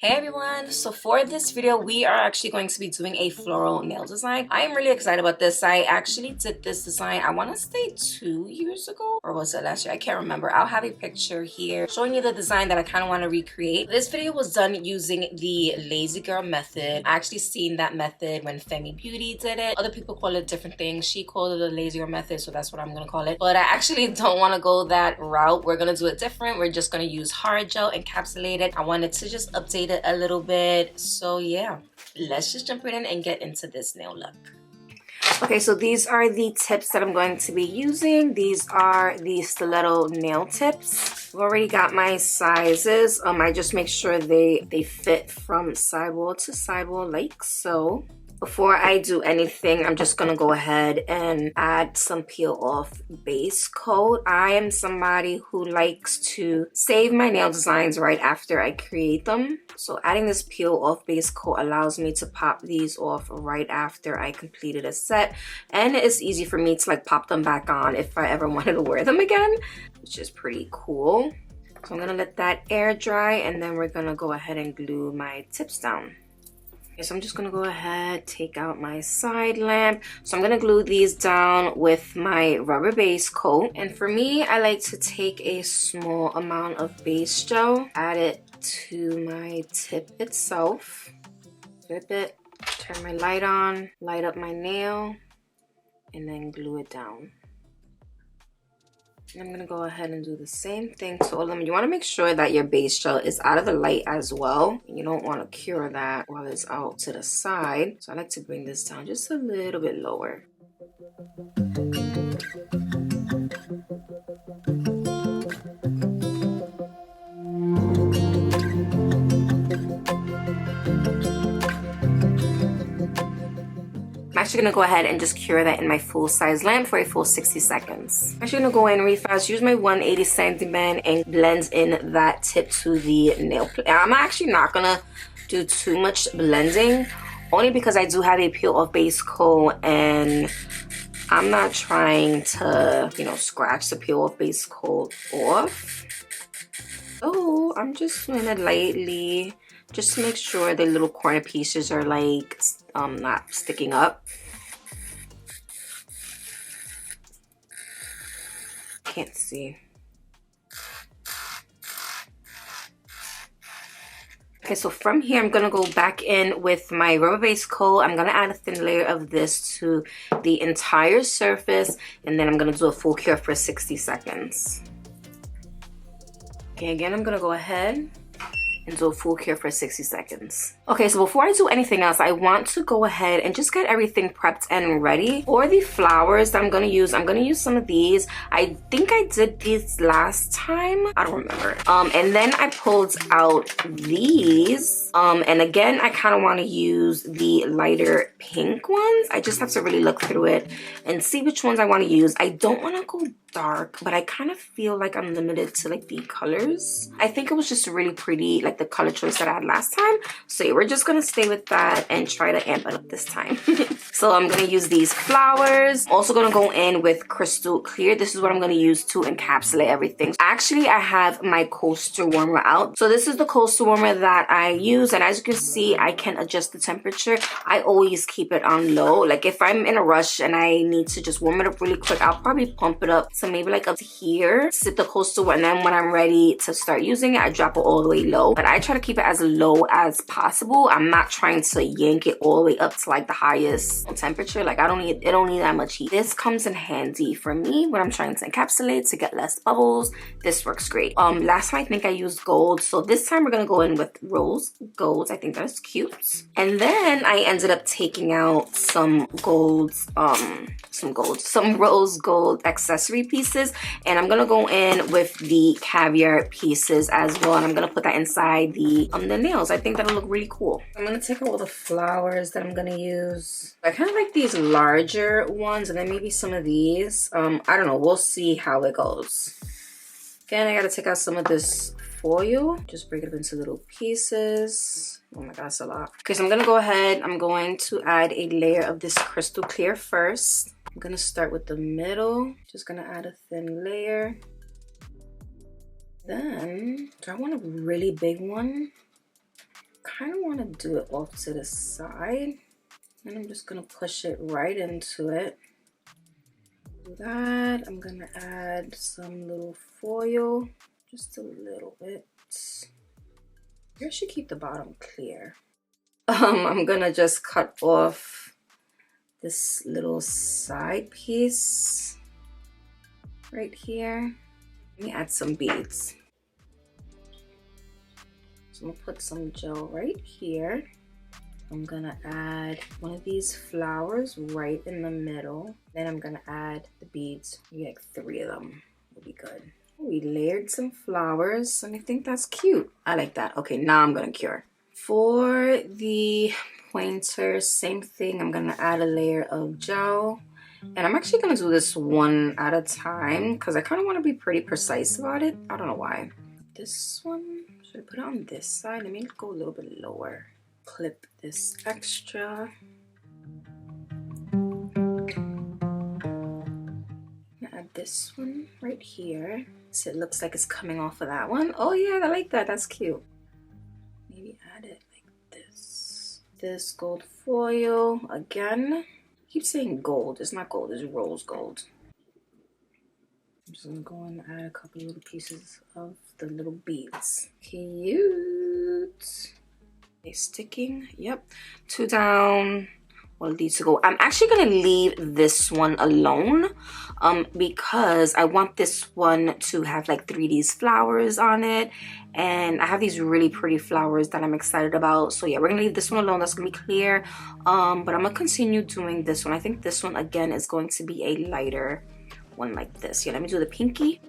Hey everyone, so for this video we are actually going to be doing a floral nail design. I am really excited about this. I actually did this design, I want to say 2 years ago, or was it last year? I can't remember. I'll have a picture here showing you the design that I kind of want to recreate. This video was done using the lazy girl method. I actually seen that method when Femi Beauty did it. Other people call it different things. She called it the lazy girl method, so that's what I'm gonna call it. But I actually don't want to go that route. We're gonna do it different. We're just gonna use hard gel encapsulated. I wanted to just update it a little bit. So yeah, let's just jump right in and get into this nail look. Okay, so these are the tips that I'm going to be using. These are the stiletto nail tips. I've already got my sizes. I just make sure they fit from sidewall to sidewall like so. Before I do anything, I'm just gonna go ahead and add some peel off base coat. I am somebody who likes to save my nail designs right after I create them. So adding this peel off base coat allows me to pop these off right after I completed a set. And it's easy for me to like pop them back on if I ever wanted to wear them again, which is pretty cool. So I'm gonna let that air dry and then we're gonna go ahead and glue my tips down. Okay, so I'm just gonna go ahead, take out my side lamp. So I'm gonna glue these down with my rubber base coat. And for me, I like to take a small amount of base gel, add it to my tip itself, flip it, turn my light on, light up my nail, and then glue it down. I'm gonna go ahead and do the same thing to all of them. You wanna make sure that your base gel is out of the light as well. You don't wanna cure that while it's out to the side. So I like to bring this down just a little bit lower. I'm actually gonna go ahead and just cure that in my full size lamp for a full 60 seconds. I'm actually gonna go in really fast, use my 180 centimeter and blend in that tip to the nail plate. I'm actually not gonna do too much blending, only because I do have a peel off base coat and I'm not trying to, you know, scratch the peel off base coat off. So I'm just doing it lightly, just to make sure the little corner pieces are like not sticking up. Can't see. Okay, so from here I'm gonna go back in with my rubber base coat. I'm gonna add a thin layer of this to the entire surface, and then I'm gonna do a full cure for 60 seconds. Okay, again I'm gonna go ahead and do a full cure for 60 seconds. Okay, so before I do anything else, I want to go ahead and just get everything prepped and ready. For the flowers that I'm gonna use some of these. I think I did these last time. I don't remember. And then I pulled out these. And again, I kind of want to use the lighter pink ones. I just have to really look through it and see which ones I want to use. I don't want to go dark, but I kind of feel like I'm limited to like the colors. I think it was just really pretty, like the color choice that I had last time. So yeah, we're just gonna stay with that and try to amp it up this time. So I'm gonna use these flowers. Also gonna go in with crystal clear. This is what I'm gonna use to encapsulate everything. Actually, I have my coaster warmer out. So this is the coaster warmer that I use, and as you can see, I can adjust the temperature. I always keep it on low. Like if I'm in a rush and I need to just warm it up really quick, I'll probably pump it up. So maybe like up to here, sit the coaster, and then when I'm ready to start using it, I drop it all the way low. But I try to keep it as low as possible. I'm not trying to yank it all the way up to like the highest temperature. Like it don't need that much heat. This comes in handy for me when I'm trying to encapsulate to get less bubbles. This works great. Last time I think I used gold, so this time we're gonna go in with rose gold. I think that's cute. And then I ended up taking out some rose gold accessory pieces, and I'm gonna go in with the caviar pieces as well, and I'm gonna put that inside the nails. I think that'll look really cool. I'm gonna take all the flowers that I'm gonna use. I kind of like these larger ones, and then maybe some of these. I don't know, we'll see how it goes. Again, I gotta take out some of this foil, just break it up into little pieces. Oh my god, that's a lot. Okay, so I'm gonna go ahead, I'm going to add a layer of this crystal clear first. I'm gonna start with the middle, just gonna add a thin layer. Then, do I want a really big one? kind of want to do it off to the side. And I'm just gonna push it right into it. Do that. I'm gonna add some little foil, just a little bit. I should keep the bottom clear. I'm gonna just cut off this little side piece right here. Let me add some beads. So I'm gonna put some gel right here. I'm gonna add one of these flowers right in the middle. Then I'm gonna add the beads. Maybe like 3 of them will be good. We layered some flowers and I think that's cute. I like that. Okay, now I'm gonna cure. For the pointer, same thing. I'm gonna add a layer of gel. And I'm actually gonna do this one at a time because I kind of want to be pretty precise about it. I don't know why. This one, should I put it on this side? Let me go a little bit lower. Clip this extra. Add this one right here. So it looks like it's coming off of that one. Oh yeah, I like that. That's cute. Maybe add it like this. This gold foil again. I keep saying gold. It's not gold. It's rose gold. I'm just gonna go and add a couple little pieces of the little beads. Cute. They sticking. Yep. 2 down. 1 needs to go. I'm actually gonna leave this one alone because I want this one to have like 3D flowers on it, and I have these really pretty flowers that I'm excited about. So yeah, we're gonna leave this one alone. That's gonna be clear. But I'm gonna continue doing this one. I think this one again is going to be a lighter one like this. Yeah, let me do the pinky.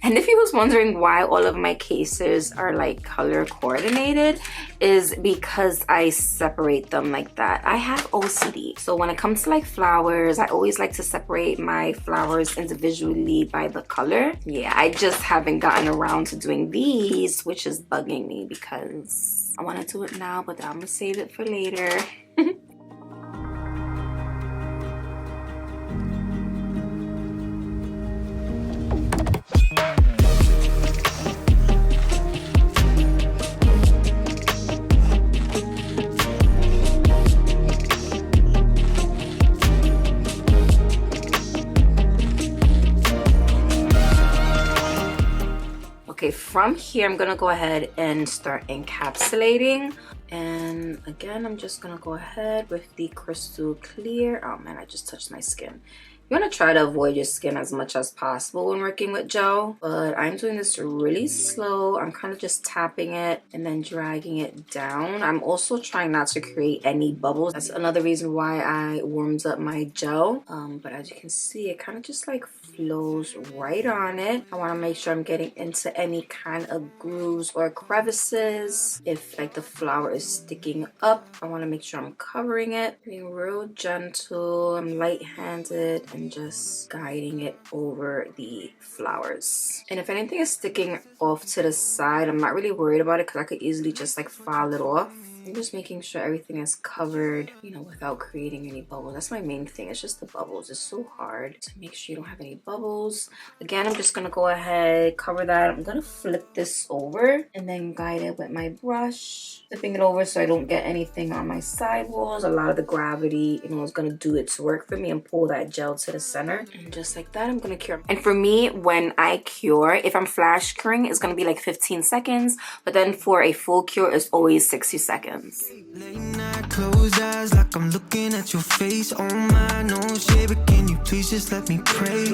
And if you was wondering why all of my cases are like color coordinated, is because I separate them like that. I have OCD. So when it comes to like flowers, I always like to separate my flowers individually by the color. Yeah, I just haven't gotten around to doing these, which is bugging me because I want to do it now, but I'm gonna save it for later. Okay, from here, I'm gonna go ahead and start encapsulating. And again, I'm just gonna go ahead with the crystal clear. Oh man, I just touched my skin. You want to try to avoid your skin as much as possible when working with gel, but I'm doing this really slow. I'm kind of just tapping it and then dragging it down. I'm also trying not to create any bubbles. That's another reason why I warmed up my gel. But as you can see, it kind of just like flows right on it. I want to make sure I'm getting into any kind of grooves or crevices. If like the flower is sticking up, I want to make sure I'm covering it. Being real gentle, I'm light-handed and just guiding it over the flowers. And if anything is sticking off to the side, I'm not really worried about it because I could easily just like file it off. I'm just making sure everything is covered, you know, without creating any bubbles. That's my main thing. It's just the bubbles. It's so hard to make sure you don't have any bubbles. Again, I'm just gonna go ahead, cover that. I'm gonna flip this over and then guide it with my brush, flipping it over so I don't get anything on my side walls. A lot of the gravity, you know, is gonna do its work for me and pull that gel to the center. And just like that, I'm gonna cure. And for me, when I cure, if I'm flash curing, it's gonna be like 15 seconds. But then for a full cure, it's always 60 seconds. Late night, closed eyes, like I'm looking at your face. Oh my, no shade, but can you please just let me pray?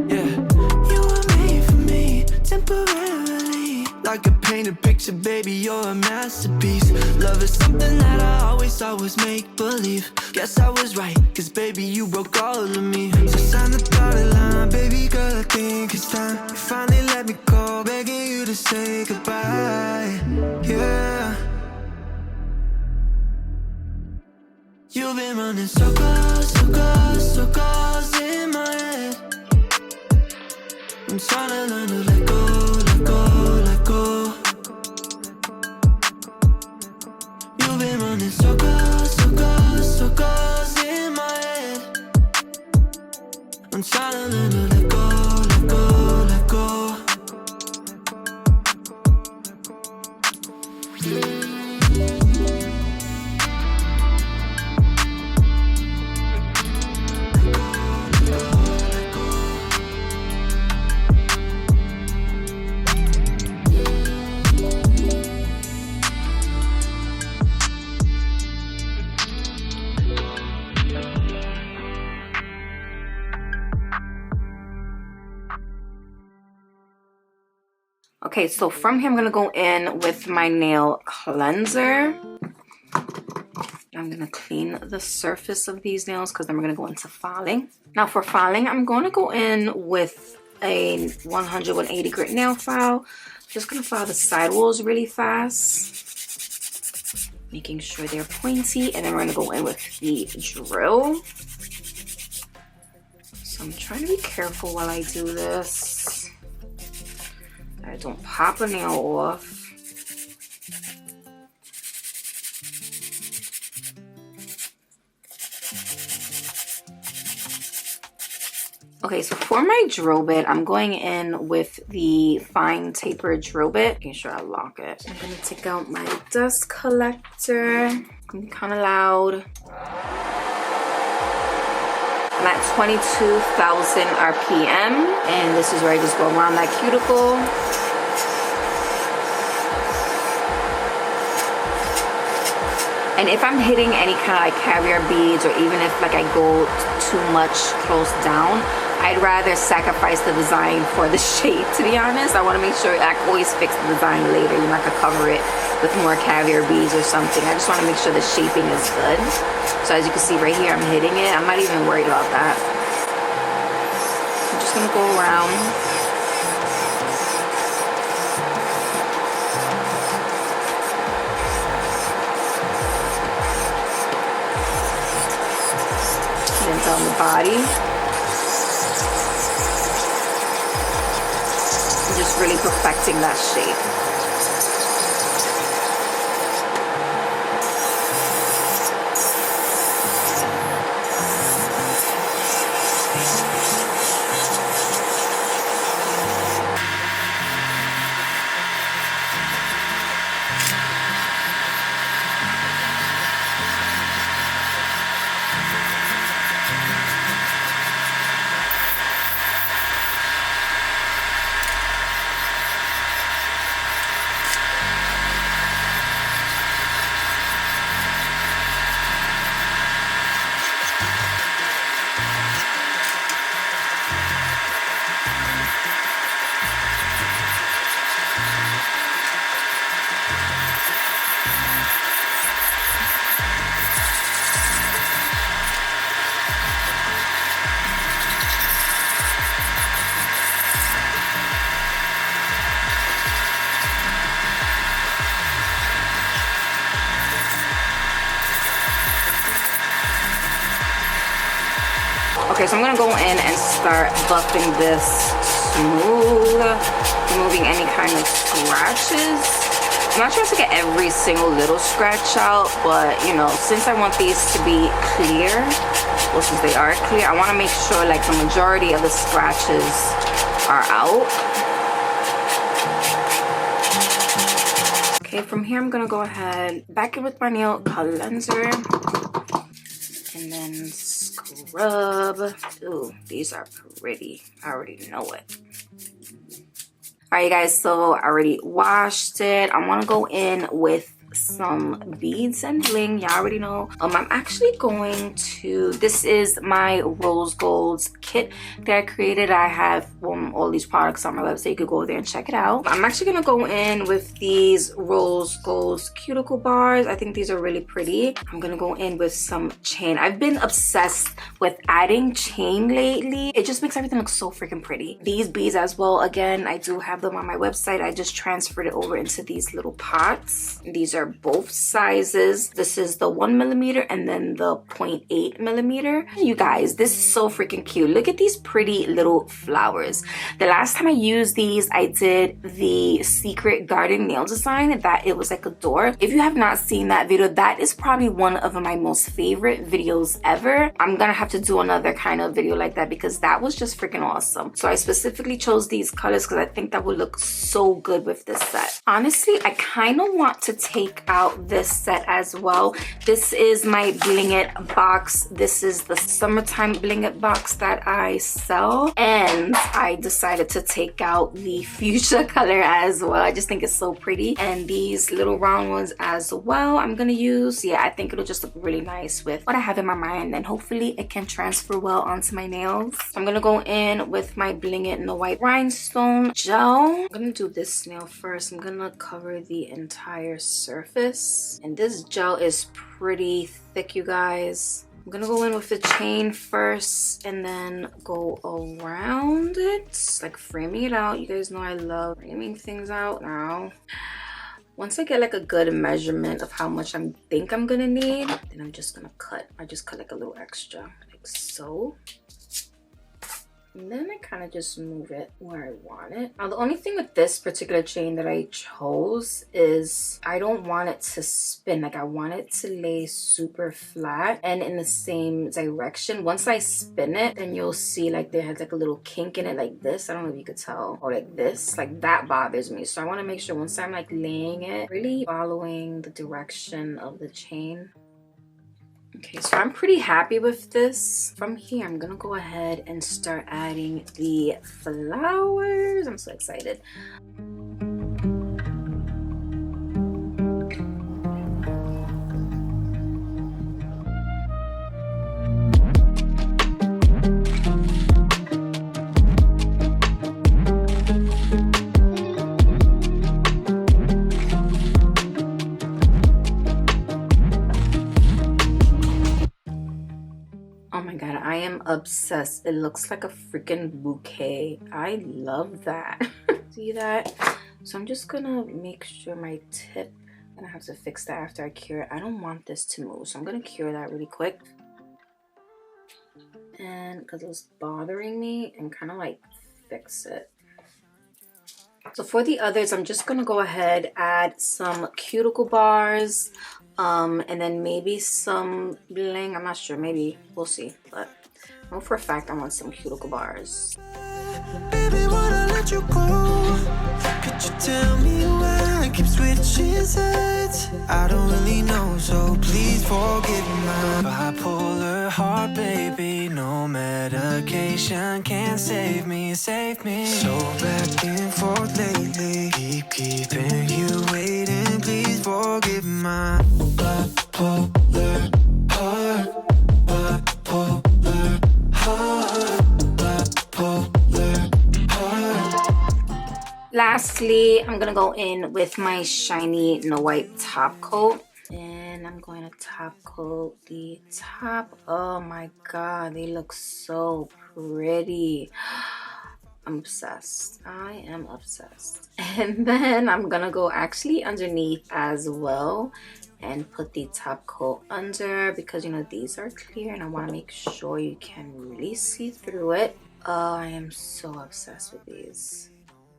Yeah, you were made for me, temporarily. Like a painted picture, baby, you're a masterpiece. Love is something that I always thought was make-believe. Guess I was right, cause baby, you broke all of me. So sign the dotted line, baby girl, I think it's time. You finally let me go, begging you to say goodbye. Yeah. You've been running circles, circles, circles in my I'm trying to learn to let go, let go, let go. Okay, so from here I'm gonna go in with my nail cleanser. I'm gonna clean the surface of these nails because then we're gonna go into filing. Now for filing, I'm gonna go in with a 180 grit nail file. Just gonna file the sidewalls really fast, making sure they're pointy, and then we're gonna go in with the drill. So I'm trying to be careful while I do this. I don't pop a nail off. Okay, so for my drill bit, I'm going in with the fine taper drill bit, making sure I lock it. I'm gonna take out my dust collector. I'm kind of loud. I'm at 22,000 RPM, and this is where I just go around that cuticle. And if I'm hitting any kind of like caviar beads, or even if like I go too much close down, I'd rather sacrifice the design for the shape, to be honest. I want to make sure I always fix the design later. You're not gonna cover it with more caviar beads or something. I just want to make sure the shaping is good. So as you can see right here, I'm hitting it. I'm not even worried about that. I'm just gonna go around. And then down the body. I'm just really perfecting that shape. Okay, so I'm gonna go in and start buffing this smooth, removing any kind of scratches. I'm not trying to get every single little scratch out, but you know, since I want these to be clear, well, since they are clear, I want to make sure like the majority of the scratches are out. Okay, from here I'm gonna go ahead back in with my nail cleanser and then scrub. Ooh, these are pretty. I already know it. Alright, you guys, so I already washed it. I want to go in with some beads and bling. Y'all already know. I'm actually going to, this is my rose golds kit that I created. I have all these products on my website. You could go there and check it out. I'm actually gonna go in with these rose golds cuticle bars. I think these are really pretty. I'm gonna go in with some chain. I've been obsessed with adding chain lately. It just makes everything look so freaking pretty. These beads as well, again, I do have them on my website. I just transferred it over into these little pots. These are are both sizes. This is the 1mm and then the 0.8mm. You guys, this is so freaking cute. Look at these pretty little flowers. The last time I used these, I did the secret garden nail design that it was like a door. If you have not seen that video, that is probably one of my most favorite videos ever. I'm gonna have to do another kind of video like that because that was just freaking awesome. So I specifically chose these colors because I think that would look so good with this set. Honestly, I kind of want to take out this set as well. This is my Bling It box. This is the summertime Bling It box that I sell, and I decided to take out the fuchsia color as well. I just think it's so pretty, and these little round ones as well I'm gonna use. Yeah, I think it'll just look really nice with what I have in my mind, and hopefully it can transfer well onto my nails. I'm gonna go in with my Bling It in the white rhinestone gel. I'm gonna do this nail first. I'm gonna cover the entire surface, and this gel is pretty thick, you guys. I'm gonna go in with the chain first and then go around it, like framing it out. You guys know I love framing things out now. Once I get like a good measurement of how much I think I'm gonna need, then I'm just gonna cut. I just cut like a little extra, like so. And then I kind of just move it where I want it. Now, the only thing with this particular chain that I chose is I don't want it to spin. Like, I want it to lay super flat and in the same direction. Once I spin it, then you'll see like there has like a little kink in it like this. I don't know if you could tell. Or like this. Like, that bothers me. So I want to make sure once I'm like laying it, really following the direction of the chain. Okay, so I'm pretty happy with this. From here, I'm gonna go ahead and start adding the flowers. I'm so excited. Obsessed. It looks like a freaking bouquet. I love that. See that? So I'm just gonna make sure my tip, I'm gonna have to fix that after I cure it. I don't want this to move, so I'm gonna cure that really quick. And because it was bothering me, and kind of like fix it. So for the others, I'm just gonna go ahead, add some cuticle bars, and then maybe some bling. I'm not sure, maybe we'll see, but I know for a fact I want some cuticle bars. Baby, wanna let you go. Could you tell me why I keep switching sides? I don't really know, so please forgive my bipolar heart, baby. No medication can save me, save me. So back and forth lately, keep keeping you waiting. Please forgive my bipolar heart, bipolar heart, bipolar heart. Lastly, I'm gonna go in with my shiny No White top coat, and I'm going to top coat the top. Oh my god, they look so pretty. I'm obsessed. I am obsessed. And then I'm gonna go actually underneath as well and put the top coat under, because you know these are clear and I want to make sure you can really see through it. Oh, I am so obsessed with these.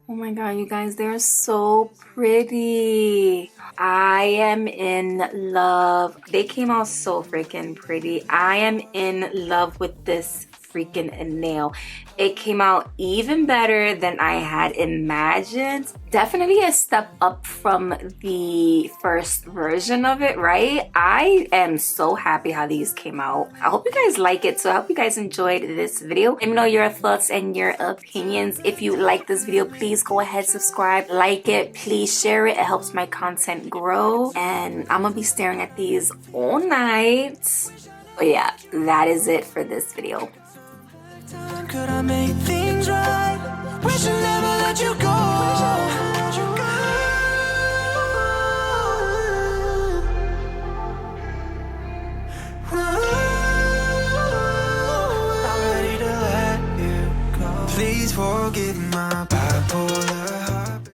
Oh my god, you guys, they're so pretty. I am in love. They came out so freaking pretty. I am in love with this freaking nail. It came out even better than I had imagined. Definitely a step up from the first version of it, right? I am so happy how these came out. I hope you guys like it. So I hope you guys enjoyed this video. Let me know your thoughts and your opinions. If you like this video, please go ahead, subscribe, like it, please share it. It helps my content grow. And I'm gonna be staring at these all night. But yeah, that is it for this video. Could I make things right? Wish I never let you go.